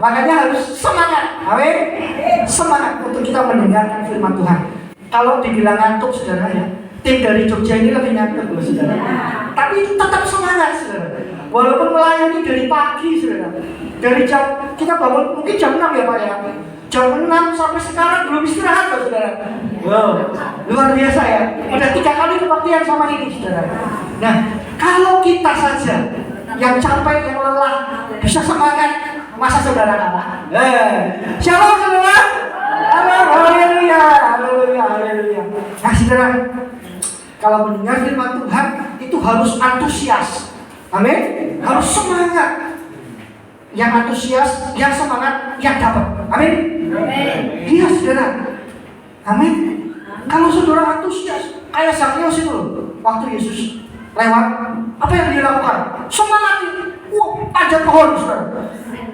Makanya harus semangat. Amin. Semangat untuk kita mendengarkan firman Tuhan. Kalau dibilang ngantuk saudara ya, tim dari Jogja ini lebih ngantuk loh saudara. Tapi tetap semangat saudara. Walaupun melayani dari pagi saudara. Dari jam, kita bangun mungkin jam 6 ya Pak ya. Jam 6 sampai sekarang belum istirahat loh saudara. Wow, luar biasa ya. Udah 3 kali kebaktian sama ini saudara. Nah, kalau kita saja yang capek, yang lelah, bisa semangat, masa saudara kalah? Shalom saudara. Haleluya, haleluya, haleluya. Nah saudara, kalau mendengar firman Tuhan itu harus antusias. Amin. Harus semangat. Yang antusias, yang semangat, yang dapat. Amin. Iya saudara. Amin. Kalau saudara antusias, kayak Zakheus itu loh, waktu Yesus lewat, apa yang dia lakukan? Semangat. Wah, panjat pohon saudara.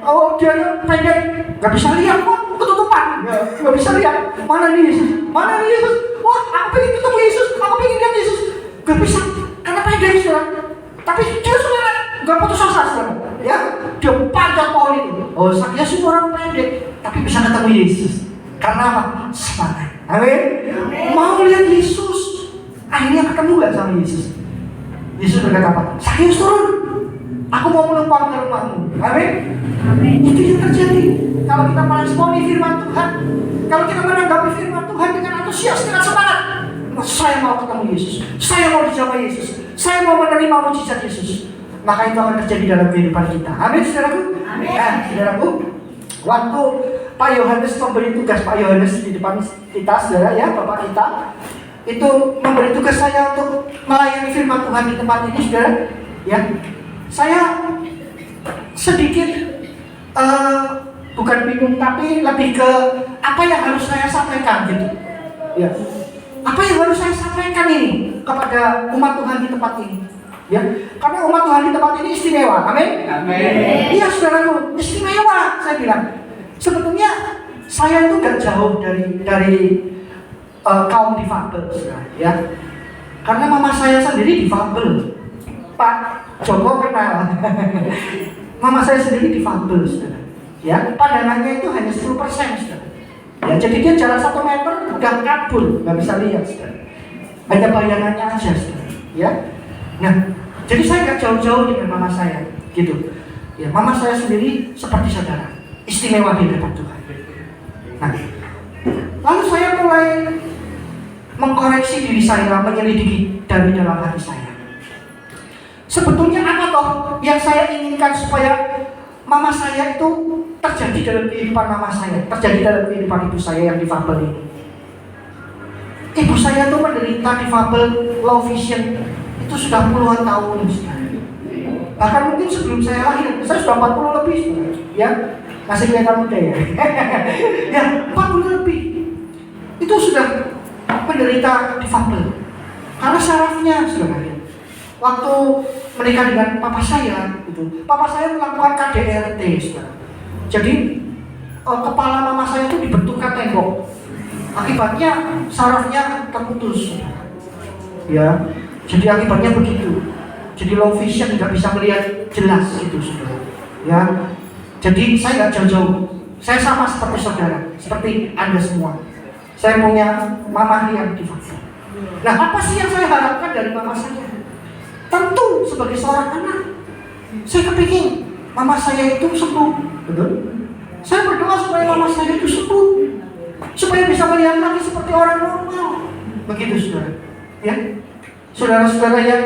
Oh, dia pendek, nggak bisa lihat, ketutupan, nggak bisa lihat. Mana nih Yesus? Mana nih Yesus? Wah, aku pengen ketemu Yesus, aku pengen lihat Yesus. Nggak bisa, karena pendek saudara. Tapi dia saudara nggak putus asa saudara. Ya, dia panjat pohon itu. Oh, Zakheus itu orang pendek, tapi bisa ketemu Yesus. Karena apa? Semangat. Amin. Mau lihat Yesus. Akhirnya ketemu nggak sama Yesus? Yesus berkata apa? Zakheus turun. Aku mau menumpang ke rumahmu. Amin. Itu yang terjadi. Kalau kita meresponi firman Tuhan, kalau kita menanggapi firman Tuhan dengan antusias, dengan semangat, saya mau ketemu Yesus, saya mau dijamah Yesus, saya mau menerima mujizat Yesus, maka itu akan terjadi dalam kehidupan kita. Amin, saudaraku. Nah, saudaraku, waktu Pak Yohanes memberi tugas, Pak Yohanes di depan kita, saudara ya, Bapak kita, itu memberi tugas saya untuk melayani firman Tuhan di tempat ini, saudara. Ya, saya sedikit bukan bingung, tapi lebih ke apa yang harus saya sampaikan gitu. Ya. Apa yang harus saya sampaikan ini kepada umat Tuhan di tempat ini? Ya, karena umat Tuhan di tempat ini istimewa. Amin. Amin. Iya, saudaraku, istimewa. Saya bilang, sebetulnya saya itu gak jauh dari kaum difabel, saudara. Ya, karena mama saya sendiri difabel. Pak Joko kenal. Mama saya sendiri difabel, saudara. Ya, pandangannya itu hanya 10%, saudara. Ya, jadi dia jalan 1 meter udah kabur, nggak bisa lihat, saudara. Hanya bayangannya aja, saudara. Ya, nah, jadi saya nggak jauh-jauh dengan mama saya, gitu. Ya, mama saya sendiri seperti saudara, istimewa di hadapan Tuhan. Nah, lalu saya mulai mengkoreksi diri saya, menyelidiki dari dalam hati saya. Sebetulnya apa toh yang saya inginkan supaya mama saya itu terjadi dalam kehidupan mama saya, terjadi dalam kehidupan ibu saya yang difabel ini. Ibu saya itu menderita difabel low vision itu sudah puluhan tahun, bahkan mungkin sebelum saya lahir. Saya sudah 40 lebih, ya, masih kelihatan muda ya. Ya, 40 lebih itu sudah menderita difabel karena sarafnya sudah lahir. Waktu menikah dengan papa saya, gitu, papa saya melakukan KDRT, saudara. Jadi kepala mama saya itu dibenturkan tembok. Akibatnya sarafnya terputus. Ya, jadi akibatnya begitu. Jadi low vision, nggak bisa melihat jelas gitu, saudara. Ya, jadi saya nggak jauh-jauh. Saya sama seperti saudara, seperti Anda semua. Saya punya mama yang difabel. Nah, apa sih yang saya harapkan dari mama saya? Tentu sebagai seorang anak, saya kepingin mama saya itu sembuh. Betul? Saya berdoa supaya mama saya itu sembuh, supaya bisa melihat lagi seperti orang normal. Begitu, saudara. Ya, saudara-saudara yang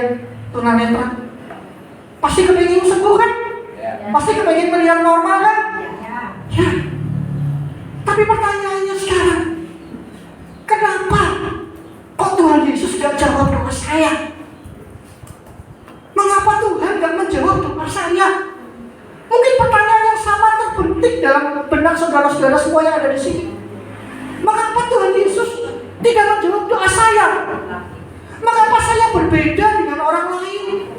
tunanetra pasti kepingin sembuh kan? Pasti kepingin melihat normal kan? Ya. Tapi pertanyaannya sekarang, kenapa kok Tuhan Yesus gak jawab doa saya? Mengapa Tuhan gak menjawab doa saya? Mungkin pertanyaan yang sama terbentik dalam benak saudara-saudara semua yang ada di sini. Mengapa Tuhan Yesus tidak menjawab doa saya? Mengapa saya berbeda dengan orang lain?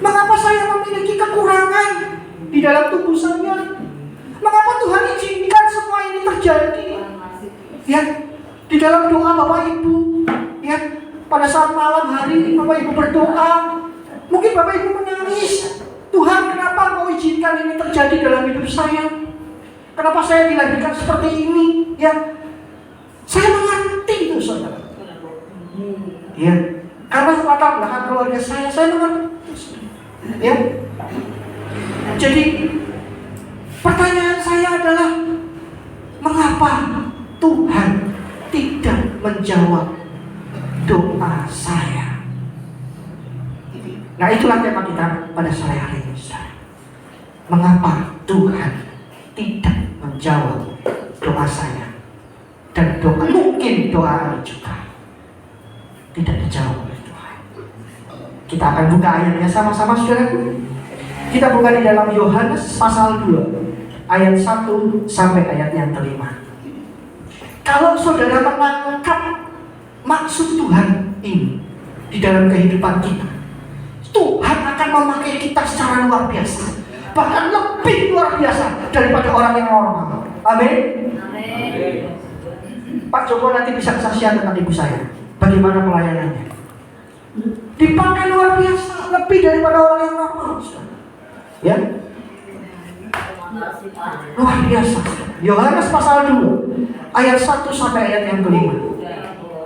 Mengapa saya memiliki kekurangan di dalam tubuh saya? Mengapa Tuhan izinkan semua ini terjadi? Ya, di dalam doa Bapak Ibu, ya, pada saat malam hari Bapak Ibu berdoa, mungkin Bapak Ibu menangis. Tuhan, kenapa Kau izinkan ini terjadi dalam hidup saya? Kenapa saya dilahirkan seperti ini? Ya, saya mengerti itu, saudara. Ya, karena latar belakang keluarga saya mengerti. Ya, jadi pertanyaan saya adalah, mengapa Tuhan tidak menjawab doa saya? Nah, itulah tema kita pada sore hari ini, saudara. Mengapa Tuhan tidak menjawab doa saya? Dan mungkin doa ini juga tidak dijawab oleh Tuhan. Kita akan buka ayatnya sama-sama, saudara. Kita buka di dalam Yohanes pasal 2 ayat 1 sampai ayat yang kelima. Kalau saudara menangkap maksud Tuhan ini di dalam kehidupan kita, Tuhan akan memakai kita secara luar biasa, bahkan lebih luar biasa daripada orang yang normal. Amin. Pak Joko nanti bisa kesaksian tentang ibu saya, bagaimana pelayanannya. Dipakai luar biasa, lebih daripada orang yang normal. Ya, luar biasa. Yohanes pasal 2 ayat 1 sampai ayat yang kelima.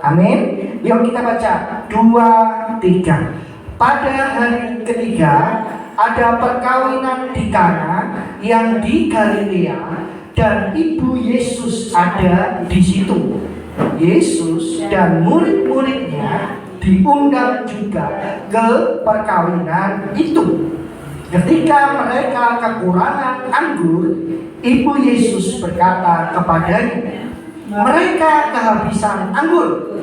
Amin. Yuk kita baca 2, 3. Pada hari ketiga ada perkawinan di Kana yang di Galilea, dan ibu Yesus ada di situ. Yesus dan murid-muridnya diundang juga ke perkawinan itu. Ketika mereka kekurangan anggur, ibu Yesus berkata kepadanya, mereka kehabisan anggur.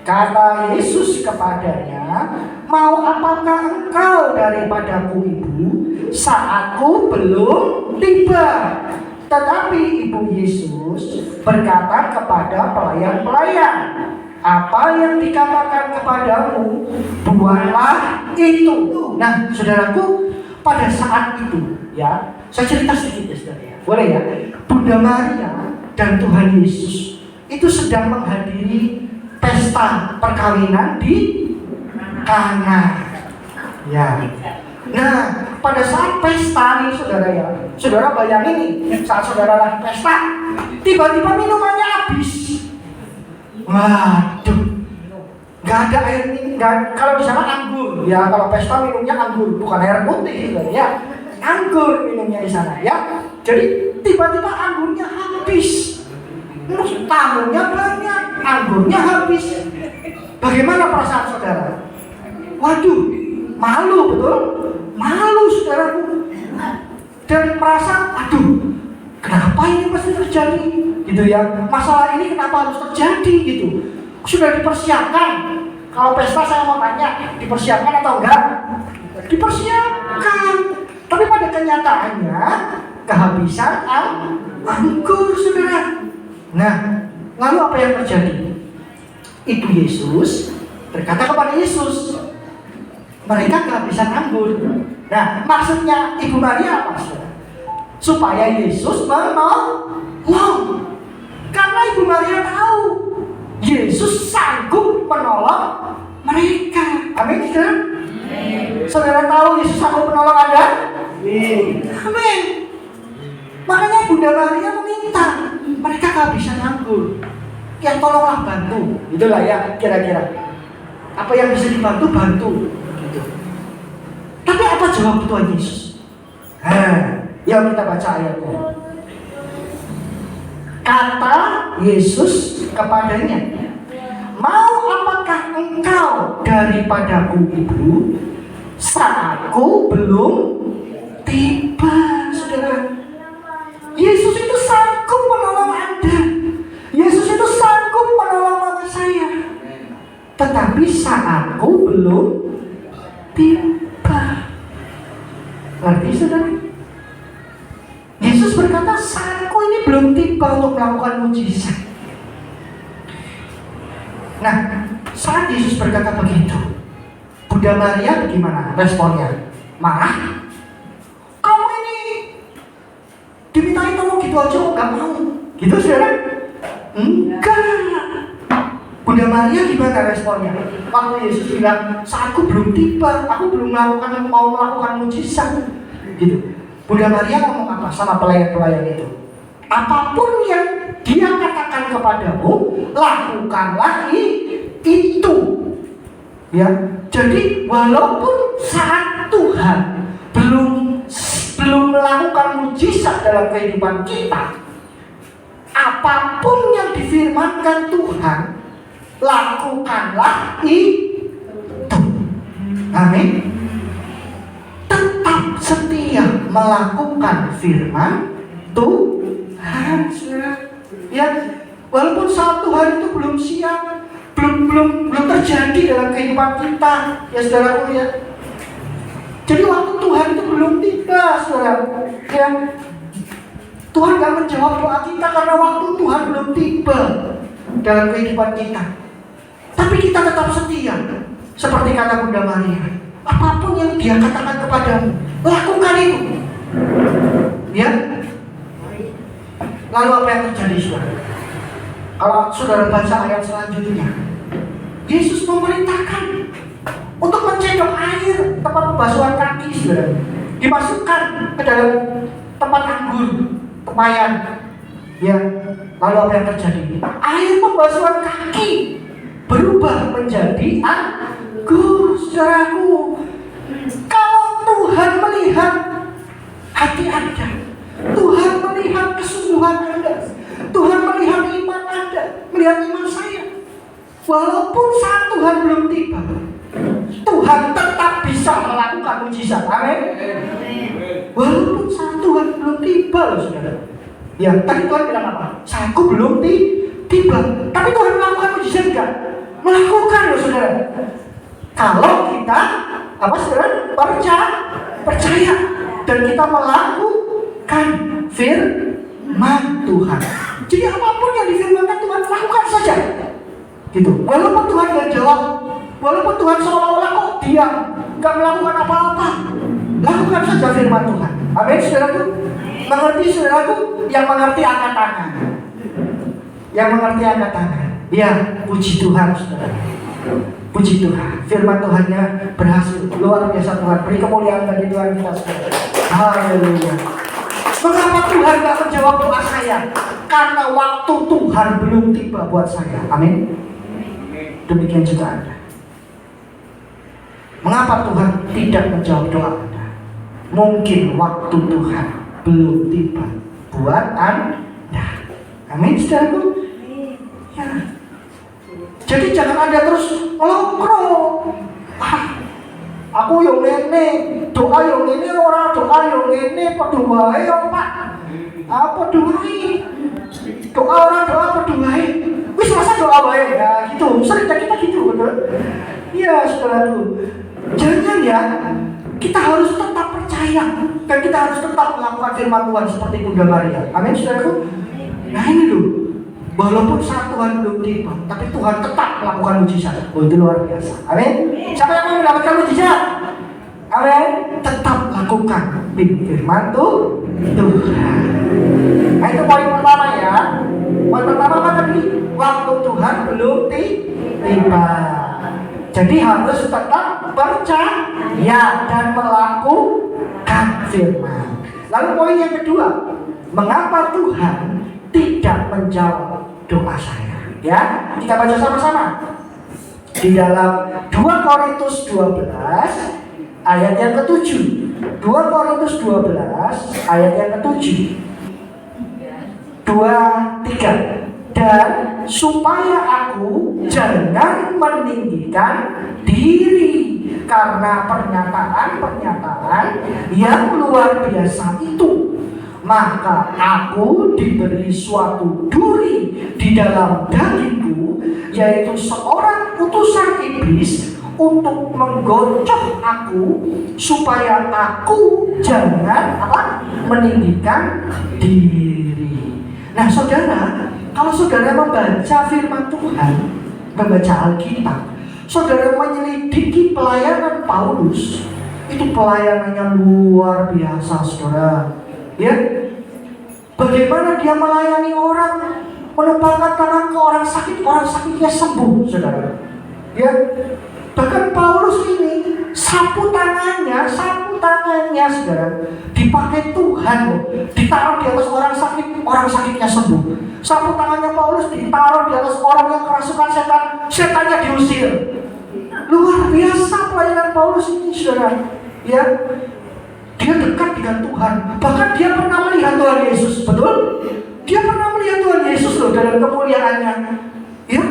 Kata Yesus kepadanya, mau apakah engkau daripadaku, ibu? Saatku belum tiba. Tetapi ibu Yesus berkata kepada pelayan-pelayan, apa yang dikatakan kepadamu, buatlah itu. Nah, saudaraku, pada saat itu, ya, saya cerita sedikit ya, saudara. Boleh ya? Bunda Maria dan Tuhan Yesus itu sedang menghadiri pesta perkawinan di Kana. Ya. Nah, pada saat pesta nih, saudara ya, saudara bayangin nih, saat saudara lagi pesta, tiba-tiba minumannya habis. Waduh, nggak ada air minum. Kalau di sana anggur, ya kalau pesta minumnya anggur, bukan air putih, saudara ya. Anggur minumnya di sana, ya. Jadi tiba-tiba anggurnya habis. Tamunya banyak, anggurnya habis. Bagaimana perasaan saudara? Waduh, malu, betul? Malu, saudaraku. Dan merasa, aduh, kenapa ini mesti terjadi? Gitu ya. Masalah ini kenapa harus terjadi gitu? Sudah dipersiapkan. Kalau pesta saya mau tanya, dipersiapkan atau enggak? Dipersiapkan. Tapi pada kenyataannya kehabisan anggur, saudara. Nah, lalu apa yang terjadi? Ibu Yesus berkata kepada Yesus, mereka kehabisan anggur. Nah, maksudnya Ibu Maria apa, saudara? Supaya Yesus menolong. Karena Ibu Maria tahu Yesus sanggup menolong mereka. Amin, saudara? Saudara tahu Yesus sanggup menolong Anda? Amin. Makanya Bunda Maria meminta, mereka kehabisan anggur. Ya tolonglah bantu. Itulah ya kira-kira. Apa yang bisa dibantu, bantu. Gitu. Tapi apa jawab Tuhan Yesus? Yuk kita baca ayatnya. Kata Yesus kepadanya, mau apakah engkau daripadaku, ibu? Saatku belum tiba, saudara. Yesus itu sanggup menolong Anda. Yesus itu sanggup menolong mama saya. Tetapi saatku belum tiba. Ngerti, saudara? Yesus berkata, saatku ini belum tiba untuk melakukan mujizat. Nah, saat Yesus berkata begitu, Bunda Maria bagaimana responnya? Marah? Kamu ini dimintain tolong gitu aja kok gak mau? Gitu, saudara? Enggak. Bunda Maria gimana responnya? Waktu Yesus bilang, saatku belum tiba, aku belum mau melakukan mujizat. Gitu. Bunda Maria ngomong apa sama pelayan-pelayan itu? apapun yang dia katakan kepadamu, lakukanlah itu. Ya, jadi walaupun saat Tuhan belum melakukan mujizat dalam kehidupan kita, apapun yang difirmankan Tuhan, lakukanlah itu. Amin. Tetap setia melakukan firman Tuhan. Ya, walaupun saat Tuhan itu belum siap, belum terjadi dalam kehidupan kita, ya saudaraku ya. Jadi waktu Tuhan itu belum tiba, saudara. Ya, Tuhan gak menjawab doa kita karena waktu Tuhan belum tiba dalam kehidupan kita. Tapi kita tetap setia, seperti kata Bunda Maria. Apapun yang Dia katakan kepadamu, lakukan itu. Ya. Lalu apa yang terjadi, saudara? Kalau saudara baca ayat selanjutnya, Yesus memerintahkan untuk mencedok air tempat pembasuhan kaki, saudara, dimasukkan ke dalam tempat anggur, tempayan. Ya, lalu apa yang terjadi? Air pembasuhan kaki berubah menjadi anggur, saudaraku. Kalau Tuhan melihat hati Anda, Tuhan melihat kesungguhan Anda, Tuhan melihat iman Anda, melihat iman saya. Walaupun saat Tuhan belum tiba, Tuhan tetap bisa melakukan mujizat. Amin. Walaupun saat Tuhan belum tiba, loh saudara. Ya, tadi Tuhan bilang apa? Saatku belum tiba. Tapi Tuhan melakukan mujizat enggak? Melakukan, loh saudara. Kalau kita apa saudara? Percaya dan kita melakukan firman Tuhan. Jadi apapun yang difirmankan Tuhan, lakukan saja. Gitu. Walaupun Tuhan tidak jawab, walaupun Tuhan seolah-olah kok diam, nggak melakukan apa-apa, lakukan saja firman Tuhan. Amin, saudaraku. Mengerti, saudaraku? Yang mengerti angkat tangan. Yang mengerti angkat tangan. Ya, puji Tuhan, saudara. Puji Tuhan. Firman Tuhannya berhasil. Luar biasa Tuhan. Beri kemuliaan bagi Tuhan kita, saudara. Haleluya. Mengapa Tuhan tidak menjawab doa saya? Karena waktu Tuhan belum tiba buat saya. Amin. Demikian juga Anda. Mengapa Tuhan tidak menjawab doa Anda? Mungkin waktu Tuhan belum tiba buat Anda. Amin, saudaraku. Ya. Jadi jangan Anda terus ngelokro. Aku yang ini, doa yang ini, orang doa yang ini, berdoa ya Pak. Apa doa? Doa orang doa berdoa. Wis masa doa baik ya gitu. Sering kita gitu, betul? Iya, saudaraku. Jangan ya. Kita harus tetap percaya dan kita harus tetap melakukan firman Tuhan seperti Bunda Maria. Amin, saudaraku. Nah ini loh. Walaupun saat Tuhan belum tiba, tapi Tuhan tetap melakukan mujizat. Oh, itu luar biasa. Amin. Siapa yang mau mendapatkan mujizat? Amin. Tetap lakukan firman Tuhan. Nah, itu poin pertama ya. Poin pertama apa tadi? Waktu Tuhan belum tiba. Jadi harus tetap percaya dan melakukan firman. Lalu poin yang kedua, mengapa Tuhan tidak menjawab doa saya? Ya, kita baca sama-sama. Di dalam 2 Korintus 12 ayat yang ke-7. 2 Korintus 12 ayat yang ke-7. 2, 3. Dan supaya aku jangan meninggikan diri karena pernyataan-pernyataan yang luar biasa itu, maka aku diberi suatu duri di dalam dagingku, yaitu seorang utusan iblis untuk menggoncok aku supaya aku jangan meninggikan diri. Nah, saudara, kalau saudara membaca firman Tuhan, membaca Alkitab, saudara menyelidiki pelayanan Paulus, itu pelayanannya luar biasa, saudara. Ya, bagaimana dia melayani orang, menumpangkan tangan ke orang sakitnya sembuh, saudara. Ya, Bahkan Paulus ini sapu tangannya saudara, dipakai Tuhan loh. Ditaruh di atas orang sakit, orang sakitnya sembuh. Sapu tangannya Paulus ditaruh di atas orang yang kerasukan setan, setannya diusir. Luar biasa pelayanan Paulus ini, saudara. Ya, dia dekat dengan Tuhan. Bahkan dia pernah melihat Tuhan Yesus, betul? Dia pernah melihat Tuhan Yesus loh dalam kemuliaannya. Ya,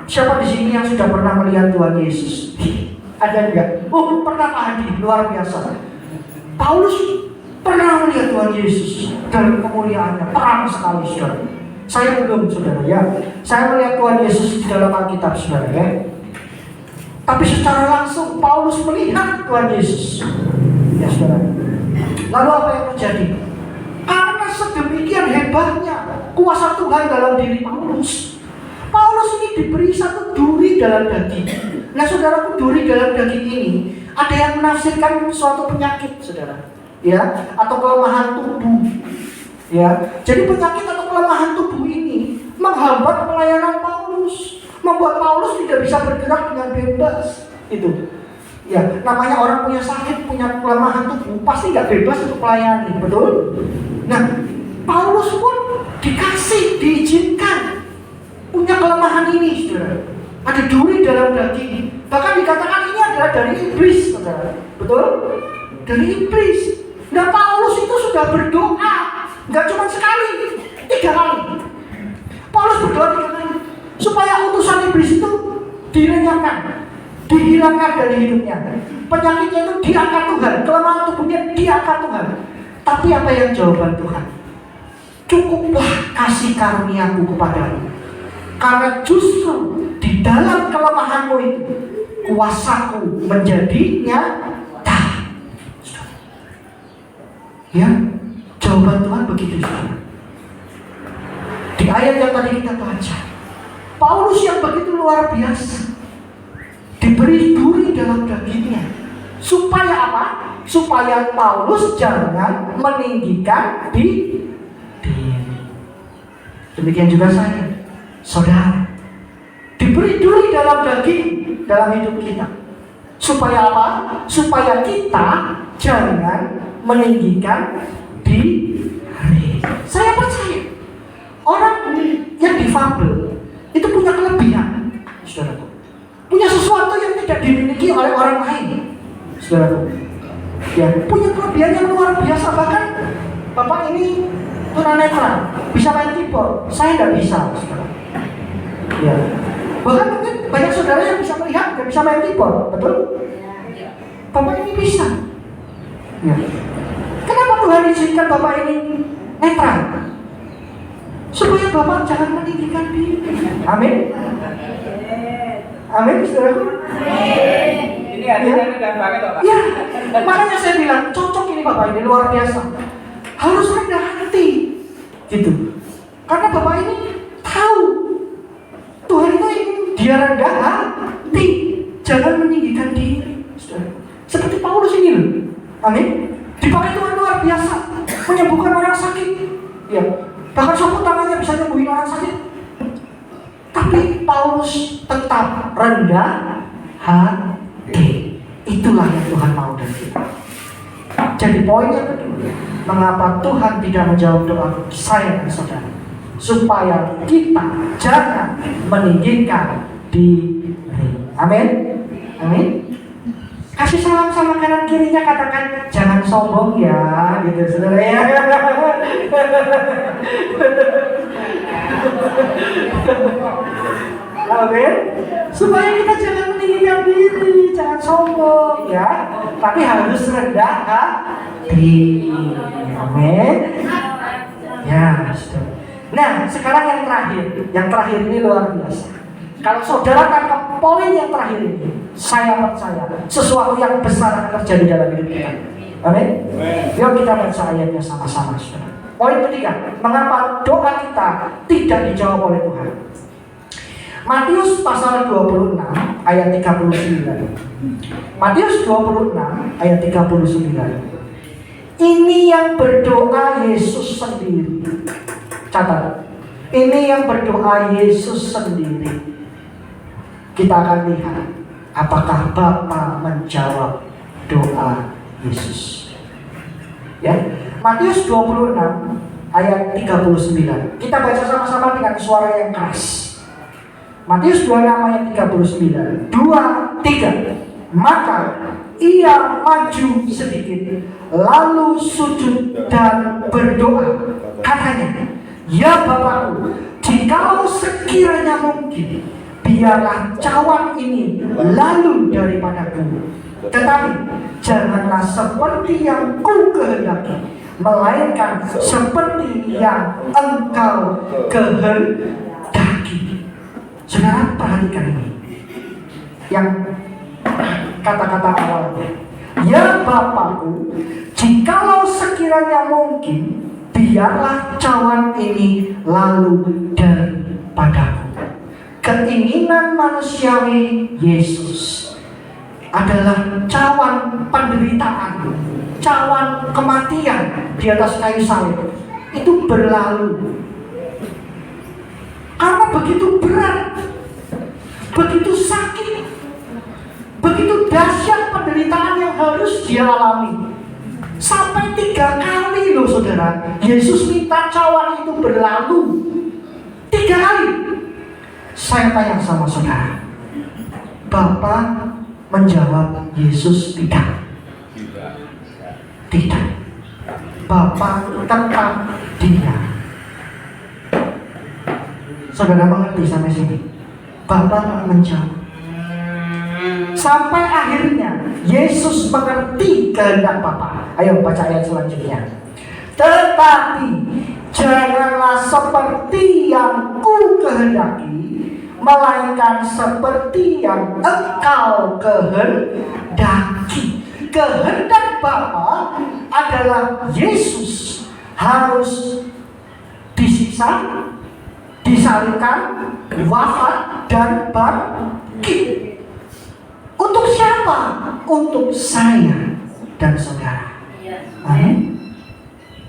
siapa di sini yang sudah pernah melihat Tuhan Yesus? Ada enggak? Oh, pernah Pak Hadi, luar biasa. Paulus pernah melihat Tuhan Yesus dalam kemuliaannya, terang sekali, saudara. Saya belum, saudara, ya. Saya melihat Tuhan Yesus di dalam Alkitab, saudara, ya. Tapi secara langsung Paulus melihat Tuhan Yesus, ya, saudara. Lalu apa yang terjadi? Karena sedemikian hebatnya kuasa Tuhan dalam diri Paulus. Paulus ini diberi satu duri dalam daging. Nah, saudaraku, duri dalam daging ini ada yang menafsirkan suatu penyakit, saudara, ya, atau kelemahan tubuh, ya. Jadi penyakit atau kelemahan tubuh ini menghambat pelayanan Paulus, membuat Paulus tidak bisa bergerak dengan bebas. Itu, ya, namanya orang punya sakit, punya kelemahan tubuh, pasti nggak bebas untuk melayani, betul? Nah, Paulus pun diizinkan punya kelemahan ini, saudara. Ada duri dalam daging. Bahkan dikatakan ini adalah dari iblis, saudara. Betul? Dari iblis. Nah, Paulus itu sudah berdoa, nggak cuma sekali, 3 kali. Paulus berdoa 3 kali supaya utusan iblis itu dilenyapkan, dihilangkan dari hidupnya. Penyakitnya itu diangkat Tuhan, kelemahan tubuhnya diangkat Tuhan. Tapi apa yang jawaban Tuhan? Cukuplah kasih karuniaku kepadamu, karena justru di dalam kelemahanmu itu kuasaku menjadi nyata. Ya, jawaban Tuhan begitu, saudara. Di ayat yang tadi kita baca, Paulus yang begitu luar biasa diberi duri dalam dagingnya. Supaya apa? Supaya Paulus jangan meninggikan diri. Demikian juga saya, saudara, diberi duri dalam daging dalam hidup kita. Supaya apa? Supaya kita jangan meninggikan diri. Saya percaya orang yang difabel itu punya kelebihan, saudaraku. Punya sesuatu yang tidak dimiliki oleh orang lain, saudaraku. Ya, punya kelebihan yang luar biasa. Bahkan Bapak ini tunanetra, bisa main keyboard, saya tidak bisa, saudara. Ya. Bahkan mungkin banyak saudara yang bisa melihat, nggak bisa main keyboard, betul? Bapak ini bisa. Ya. Kenapa Tuhan izinkan Bapak ini netra? Supaya Bapak jangan meninggikan diri. Amin. Amin, saudaraku. Ini hatinya rendah banget, Bapak. Ya, makanya saya bilang cocok ini Bapak ini luar biasa. Harus rendah hati, gitu. Karena Bapak ini tahu Tuhan itu ingin dia rendah hati, jangan meninggikan diri, saudara. Seperti Paulus ini loh, amin. Dipakai Tuhan luar biasa, menyembuhkan orang sakit, ya. Bahkan sapu tangannya bisa nyembuhin orang sakit. Tapi Paulus tetap rendah hati. Itulah yang Tuhan mau dari kita. Jadi poin yang kedua, mengapa Tuhan tidak menjawab doa saya dan saudara? Supaya kita jangan meninggikan diri. Amin. Amin. Kasih salam sama kanan kirinya, katakan jangan sombong ya, gitu saudara ya. Amin. Supaya kita jangan meninggikan diri, jangan sombong ya, tapi harus rendah hati. Amin. Ya, saudara. Nah, sekarang yang terakhir ini luar biasa. Kalau saudara tangkap poin yang terakhir ini, saya percaya sesuatu yang besar akan terjadi dalam hidup kita. Amin. Yuk kita baca ayatnya sama-sama, saudara. Poin ketiga, mengapa doa kita tidak dijawab oleh Tuhan? Matius pasal 26 ayat 39. Matius 26 ayat 39. Ini yang berdoa Yesus sendiri. Catat. Ini yang berdoa Yesus sendiri. Kita akan lihat Apakah Bapa menjawab doa Yesus? Ya, Matius 26 ayat 39. Kita baca sama-sama dengan suara yang keras. Matius 26 ayat 39. 2, 3. Maka ia maju sedikit, lalu sujud dan berdoa. Katanya, ya Bapakku, jikalau sekiranya mungkin, biarlah cawan ini lalu daripadaku. Tetapi janganlah seperti yang ku kehendaki, melainkan seperti yang engkau kehendaki. Saudara, perhatikan ini. Yang kata-kata awalnya, ya Bapakku, jikalau sekiranya mungkin, biarlah cawan ini lalu daripadaku. Keinginan manusiawi Yesus adalah cawan penderitaan, cawan kematian di atas kayu salib itu berlalu. Karena begitu berat, begitu sakit, begitu dahsyat penderitaan yang harus dia alami. Sampai 3 kali loh saudara, Yesus minta cawan itu berlalu 3 kali. Saya tanya sama saudara, Bapa menjawab Yesus tidak. Tidak. Bapa tetap diam. Saudara mengerti sampai sini? Bapa menjawab. Sampai akhirnya Yesus mengerti kehendak Bapa. Ayo baca ayat selanjutnya. Tetapi janganlah seperti yang ku kehendaki, melainkan seperti yang engkau kehendaki. Kehendak Bapa adalah Yesus harus disiksa, disalibkan, wafat, dan bangkit. Untuk siapa? Untuk saya dan saudara. Amin.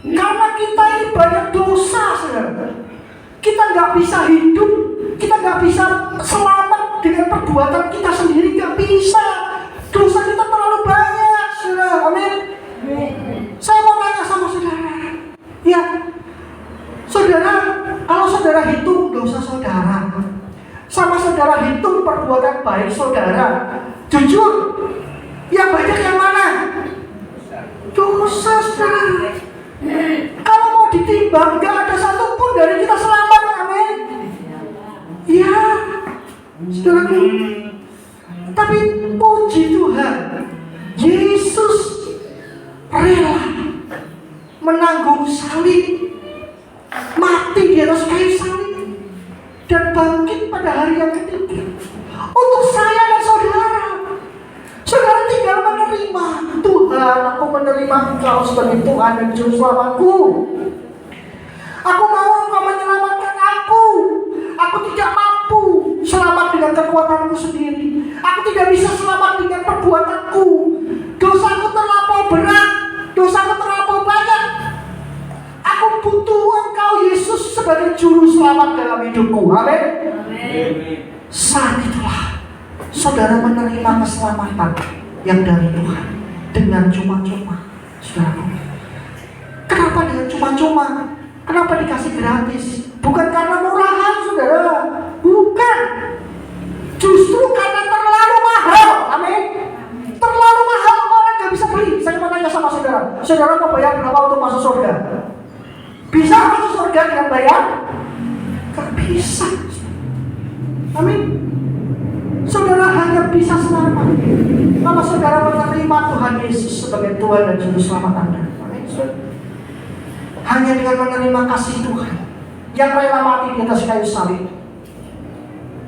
Karena kita ini banyak dosa, saudara. Kita nggak bisa hidup, kita nggak bisa selamat dengan perbuatan kita sendiri, nggak bisa. Dosa kita terlalu banyak, saudara. Amin. Saya mau tanya sama saudara, ya, saudara, kalau saudara hitung dosa saudara, sama saudara hitung perbuatan baik saudara, jujur, yang banyak yang mana? Dosa, saudara. Kalau mau ditimbang, gak ada satupun dari kita selamat, amin. Ya, saudaraku. Tapi puji Tuhan, Yesus rela menanggung salib, mati di atas kayu salib, dan bangkit pada hari yang ketiga untuk saya dan saudara. Saudara tinggal menerima, Tuhan, aku menerima Engkau sebagai Tuhan dan Juru Selamatku. Aku mau Engkau menyelamatkan aku. Aku tidak mampu selamat dengan kekuatanku sendiri. Aku tidak bisa selamat dengan perbuatanku. Dosaku terlampau berat, dosaku terlampau banyak. Aku butuh Engkau Yesus sebagai Juru Selamat dalam hidupku. Amin. Saat itulah saudara menerima keselamatan yang dari Tuhan dengan cuma-cuma. Saudara, kenapa dengan cuma-cuma? Kenapa dikasih gratis? Bukan karena murahan, saudara. Bukan. Justru karena terlalu mahal. Amin. Terlalu mahal, orang gak bisa beli. Saya mau tanya sama saudara, saudara mau bayar berapa untuk masuk surga? Bisa masuk surga dengan bayar? Gak bisa. Amin. Saudara hanya bisa selamat kalau saudara menerima Tuhan Yesus sebagai Tuhan dan Juru Selamat Anda. Hanya dengan menerima kasih Tuhan yang rela mati di atas kayu salib,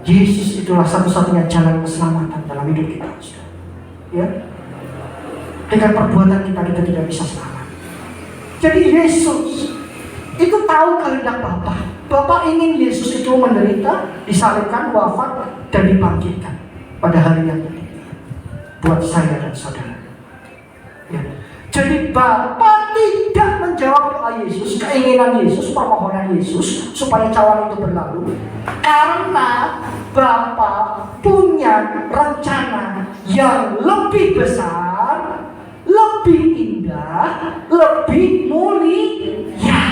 Yesus itulah satu-satunya jalan keselamatan dalam hidup kita. Ya, dengan perbuatan kita tidak bisa selamat. Jadi Yesus itu tahu kehendak Bapa. Bapa ingin Yesus itu menderita, disalibkan, wafat, dan dibangkitkan pada hari yang ketiga buat saya dan saudara. Ya. Jadi Bapa tidak menjawab doa Yesus, keinginan Yesus, permohonan Yesus supaya cawan itu berlalu, karena Bapa punya rencana yang lebih besar, lebih indah, lebih mulia.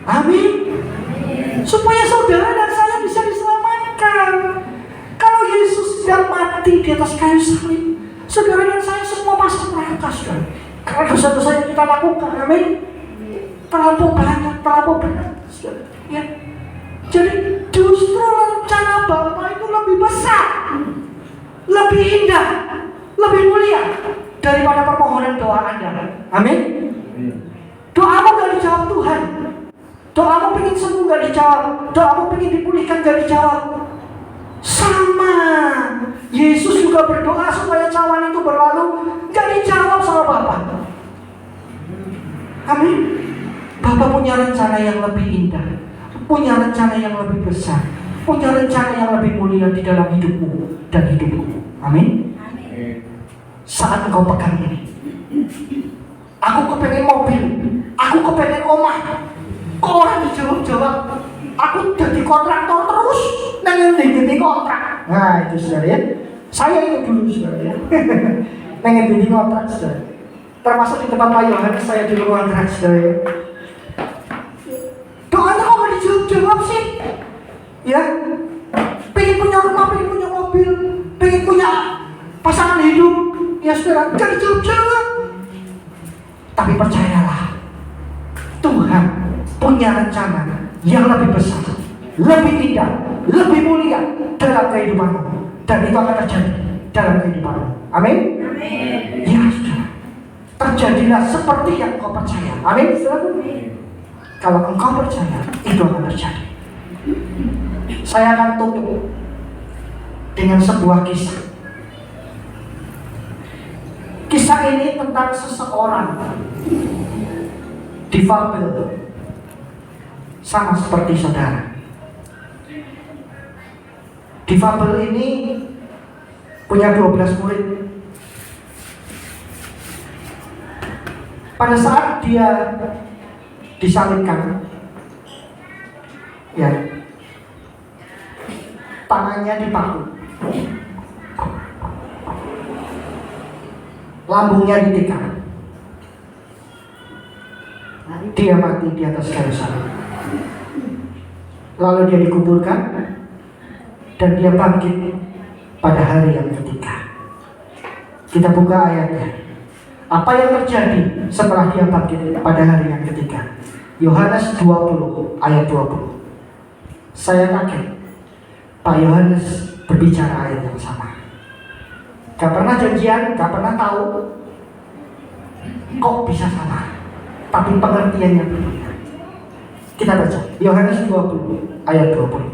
Amin. Supaya saudara dan saya bisa diselamatkan. Kalau Yesus sudah mati di atas kayu salib, saudara dan saya semua masuk neraka, saudara. Karena dosa-dosa yang kita lakukan, amin. Terlampau banyak, terlampau berat, saudara. Ya. Jadi justru rencana Bapa itu lebih besar, lebih indah, lebih mulia daripada permohonan doa Anda. Amin. Doamu gak dijawab Tuhan. Doamu pengen sembuh gak dijawab. Doamu pengen dipulihkan gak dijawab. Sama. Yesus juga berdoa supaya cawan itu berlalu, gak dijawab sama Bapa. Amin. Bapa punya rencana yang lebih indah, punya rencana yang lebih besar, punya rencana yang lebih mulia di dalam hidupmu dan hidupku. Amin. Saat engkau pegang ini, aku kepengen mobil, aku kepengen rumah, kok orang dijawab-jawab, aku jadi kontraktor terus, nengin kontrak. Nah itu saudara ya, saya itu dulu saudara ya, nengin kontrak saudara. Termasuk di tempat Pak Yohanes saya di ruang gerak saudara ya. Doanya kok gak dijawab-jawab sih? Ya, pengen punya rumah, pengen punya mobil, pengen punya pasangan hidup, ya saudara, gak dijawab-jawab. Tapi percayalah, Tuhan punya rencana yang lebih besar, lebih indah, lebih mulia dalam kehidupanmu, dan itu akan terjadi dalam kehidupanmu. Amin? Ya saudara, terjadilah seperti yang kau percaya. Amin saudara? Kalau engkau percaya, itu akan terjadi. Saya akan tutup dengan sebuah kisah. Kisah ini tentang seseorang difabel, sama seperti saudara. Difabel ini punya 12 murid. Pada saat dia disalibkan, ya, tangannya dipaku, lambungnya ditikam, dia mati di atas kayu salib. Lalu dia dikuburkan dan dia bangkit pada hari yang ketiga. Kita buka ayatnya. Apa yang terjadi setelah dia bangkit pada hari yang ketiga? Yohanes 20 ayat 20. Saya kaget, Pak Yohanes berbicara ayat yang sama. Gak pernah janjian, gak pernah tahu kok bisa sama, tapi pengertiannya berbeda. Kita baca Yohanes 20 ayat 20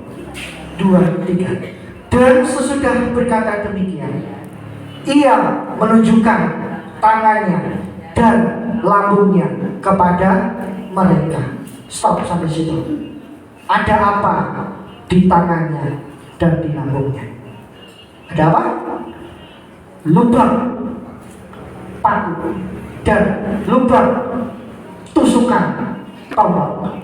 2-3. Dan sesudah berkata demikian, ia menunjukkan tangannya dan lambungnya kepada mereka. Stop sampai situ. Ada apa di tangannya dan di lambungnya? Ada apa? Lubang paku dan lubang tusukan tombak.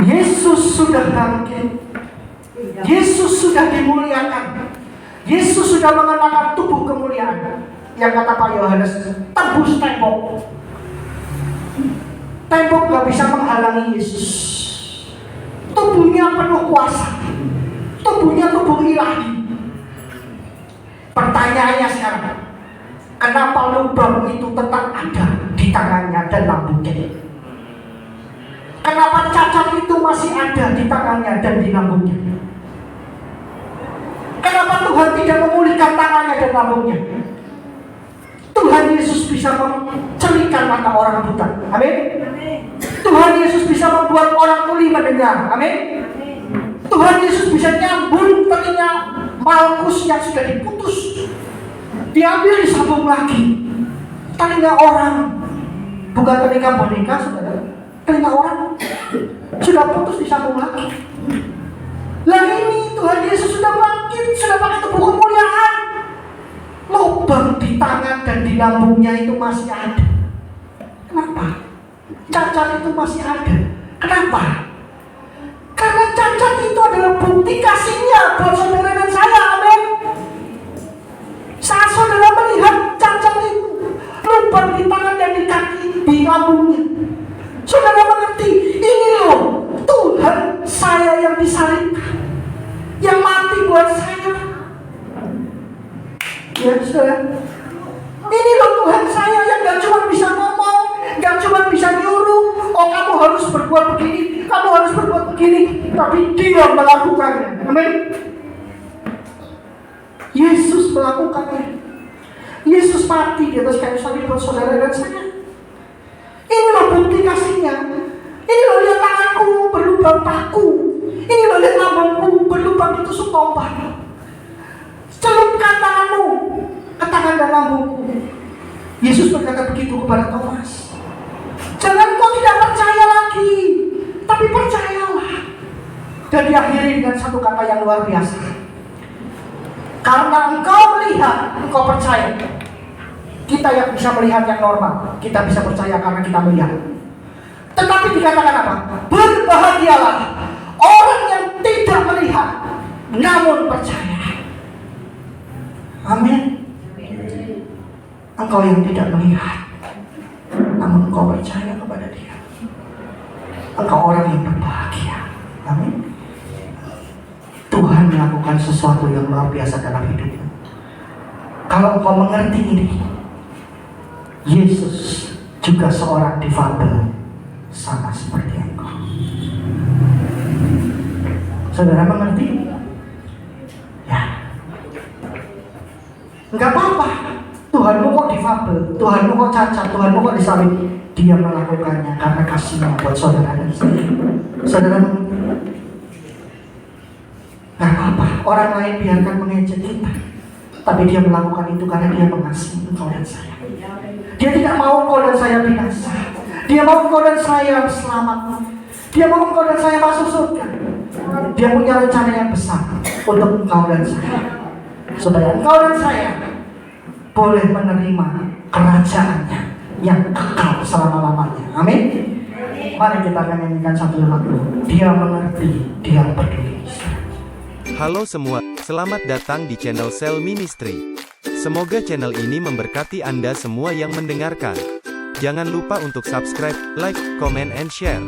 Yesus sudah bangkit. Yesus sudah dimuliakan. Yesus sudah mengenakan tubuh kemuliaan. Yang kata Pak Yohanes, tembus tembok. Tembok gak bisa menghalangi Yesus. Tubuhnya penuh kuasa. Tubuhnya tubuh ilahi. Pertanyaannya sekarang, kenapa lubang itu tetap ada di tangannya dan lambungnya? Kenapa cacat itu masih ada di tangannya dan di lambungnya? Kenapa Tuhan tidak memulihkan tangannya dan lambungnya? Tuhan Yesus bisa mencerihkan mata orang buta. Amin. Tuhan Yesus bisa membuat orang tuli mendengar. Amin. Tuhan Yesus bisa nyambung telinga Malkus yang sudah diputus, diambil disambung lagi. Telinga orang, bukan telinga boneka, saudara. Telinga orang sudah putus disambung lagi. Lah ini Tuhan Yesus sudah bangkit, sudah pakai tubuh kemuliaan. Lubang di tangan dan di lambungnya itu masih ada. Kenapa? Cacat itu masih ada. Kenapa? bukti kasihnya buat saudara dan saya. Amin. Saat saudara melihat cacat itu, lubang di tangan dan di kaki, di lambungnya, saudara mengerti, ini loh Tuhan saya yang disalibkan, yang mati buat saya. Ya saudara, ini loh Tuhan saya yang gak cuma bisa ngomong, gak cuma bisa nyuruh, oh kamu harus berbuat begini, kamu harus berbuat begini, tapi Dia melakukannya. Amin. Yesus melakukannya. Yesus mati di atas kayu salib buat saudara dan saya. Ini loh bukti kasihnya. Ini loh lihat tanganku berlubang paku. Ini loh lihat lambungku berlubang ditusuk tombak. Celupkan tanganmu ke tangan dan lambungku. Yesus berkata begitu kepada Thomas. Jangan kau tidak percaya lagi, tapi percayalah. Dan diakhiri dengan satu kata yang luar biasa. Karena engkau melihat, engkau percaya. Kita yang bisa melihat yang normal, kita bisa percaya karena kita melihat. Tetapi dikatakan apa? Berbahagialah orang yang tidak melihat, namun percaya. Amin. Engkau yang tidak melihat, namun engkau percaya kepada Dia. Engkau orang yang berbahagia. Amin. Tuhan melakukan sesuatu yang luar biasa dalam hidupmu. Kalau engkau mengerti ini, Yesus juga seorang difabel sama seperti engkau. Saudara mengerti? Ya. Enggak apa-apa. Tuhanmu kok difabel, Tuhanmu kok cacat, Tuhanmu kok disalib. Dia melakukannya karena kasihnya buat saudara dan saya. Saudara mengerti? Gak apa-apa, orang lain biarkan mengejek kita, tapi Dia melakukan itu karena Dia mengasihi engkau dan saya. Dia tidak mau engkau dan saya binasa. Dia mau engkau dan saya selamat. Dia mau engkau dan saya masuk surga. Dia punya rencana yang besar untuk engkau dan saya, supaya engkau dan saya boleh menerima kerajaannya yang kekal selama-lamanya. Amin. Mari kita akan nyanyikan satu lagu. Dia mengerti, Dia peduli. Halo semua, selamat datang di channel Cell Ministry. Semoga channel ini memberkati Anda semua yang mendengarkan. Jangan lupa untuk subscribe, like, comment, and share.